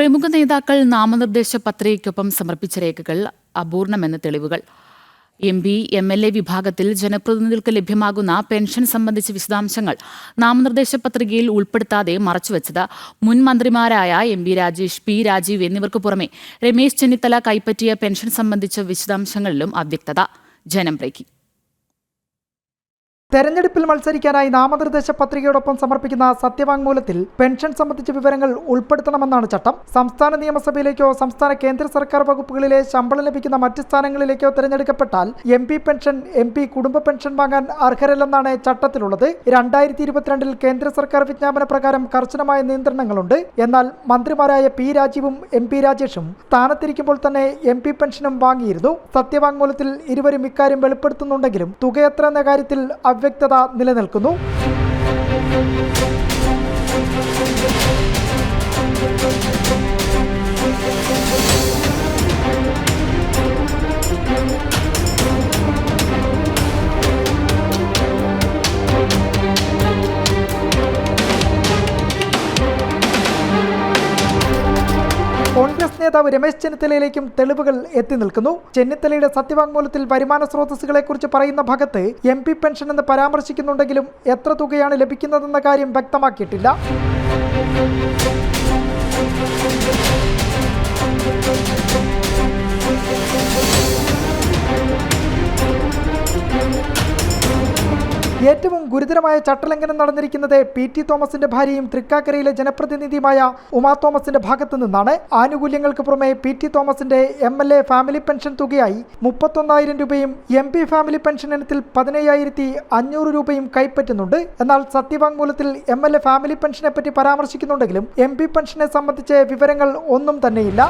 പ്രമുഖ നേതാക്കൾ നാമനിർദ്ദേശ പത്രികയ്ക്കൊപ്പം സമർപ്പിച്ച രേഖകൾ അപൂർണമെന്ന് തെളിവുകൾ. MP, MLA വിഭാഗത്തിൽ ജനപ്രതിനിധികൾക്ക് ലഭ്യമാകുന്ന പെൻഷൻ സംബന്ധിച്ച വിശദാംശങ്ങൾ നാമനിർദ്ദേശ പത്രികയിൽ ഉൾപ്പെടുത്താതെ മറച്ചുവെച്ചത് മുൻ മന്ത്രിമാരായ MP രാജേഷ്, P രാജീവ് എന്നിവർക്ക് പുറമെ രമേശ് ചെന്നിത്തല കൈപ്പറ്റിയ പെൻഷൻ സംബന്ധിച്ച വിശദാംശങ്ങളിലും അവ്യക്തത. ജനം ബ്രേക്കിംഗ്. തെരഞ്ഞെടുപ്പിൽ മത്സരിക്കാനായി നാമനിർദ്ദേശ പത്രികയോടൊപ്പം സമർപ്പിക്കുന്ന സത്യവാങ്മൂലത്തിൽ പെൻഷൻ സംബന്ധിച്ച വിവരങ്ങൾ ഉൾപ്പെടുത്തണമെന്നാണ് ചട്ടം. സംസ്ഥാന നിയമസഭയിലേക്കോ സംസ്ഥാന കേന്ദ്ര സർക്കാർ വകുപ്പുകളിലെ ശമ്പളം ലഭിക്കുന്ന മറ്റ് സ്ഥാനങ്ങളിലേക്കോ തിരഞ്ഞെടുക്കപ്പെട്ടാൽ MP പെൻഷൻ, MP കുടുംബ പെൻഷൻ വാങ്ങാൻ അർഹരല്ലെന്നാണ് ചട്ടത്തിലുള്ളത്. 2022 കേന്ദ്ര സർക്കാർ വിജ്ഞാപന പ്രകാരം കർശനമായ നിയന്ത്രണങ്ങളുണ്ട്. എന്നാൽ മന്ത്രിമാരായ P രാജീവും MP രാജേഷും സ്ഥാനത്തിരിക്കുമ്പോൾ തന്നെ MP പെൻഷനും വാങ്ങിയിരുന്നു. സത്യവാങ്മൂലത്തിൽ ഇരുവരും ഇക്കാര്യം വെളിപ്പെടുത്തുന്നുണ്ടെങ്കിലും തുകയെത്ര എന്ന കാര്യത്തിൽ അവ്യക്തത നിലനിൽക്കുന്നു. കോൺഗ്രസ് നേതാവ് രമേശ് ചെന്നിത്തലയിലേക്കും തെളിവുകൾ എത്തി നിൽക്കുന്നു. ചെന്നിത്തലയുടെ സത്യവാങ്മൂലത്തിൽ വരുമാന സ്രോതസ്സുകളെക്കുറിച്ച് പറയുന്ന ഭാഗത്ത് MP പെൻഷൻ എന്ന് പരാമർശിക്കുന്നുണ്ടെങ്കിലും എത്ര തുകയാണ് ലഭിക്കുന്നതെന്ന കാര്യം വ്യക്തമാക്കിയിട്ടില്ല. ഏറ്റവും ഗുരുതരമായ ചട്ടലംഘനം നടന്നിരിക്കുന്നത് PT തോമസിന്റെ ഭാര്യയും തൃക്കാക്കരയിലെ ജനപ്രതിനിധിയുമായ ഉമാ തോമസിന്റെ ഭാഗത്തു നിന്നാണ്. ആനുകൂല്യങ്ങൾക്ക് പുറമെ PT തോമസിന്റെ MLA ഫാമിലി പെൻഷൻ തുകയായി 31,000 രൂപയും MP ഫാമിലി പെൻഷൻ ഇനത്തിൽ 15,500 രൂപയും കൈപ്പറ്റുന്നുണ്ട്. എന്നാൽ സത്യവാങ്മൂലത്തിൽ MLA ഫാമിലി പെൻഷനെ പറ്റി പരാമർശിക്കുന്നുണ്ടെങ്കിലും MP പെൻഷനെ സംബന്ധിച്ച് വിവരങ്ങൾ ഒന്നും തന്നെയില്ല.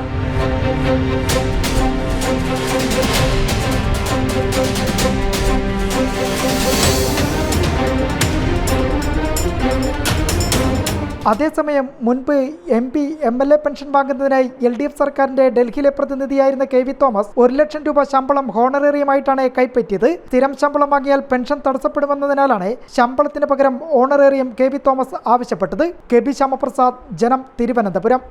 അതേസമയം മുൻപ് MP, MLA പെൻഷൻ വാങ്ങുന്നതിനായി LDF സർക്കാരിന്റെ ഡൽഹിയിലെ പ്രതിനിധിയായിരുന്ന KV തോമസ് 1 ലക്ഷം രൂപ ശമ്പളം ഹോണറേറിയമായിട്ടാണ് കൈപ്പറ്റിയത്. സ്ഥിരം ശമ്പളം വാങ്ങിയാൽ പെൻഷൻ തടസ്സപ്പെടുമെന്നതിനാലാണ് ശമ്പളത്തിന് പകരം ഹോണറേറിയം KV തോമസ് ആവശ്യപ്പെട്ടത്. KB ശ്യാമപ്രസാദ്, ജനം, തിരുവനന്തപുരം.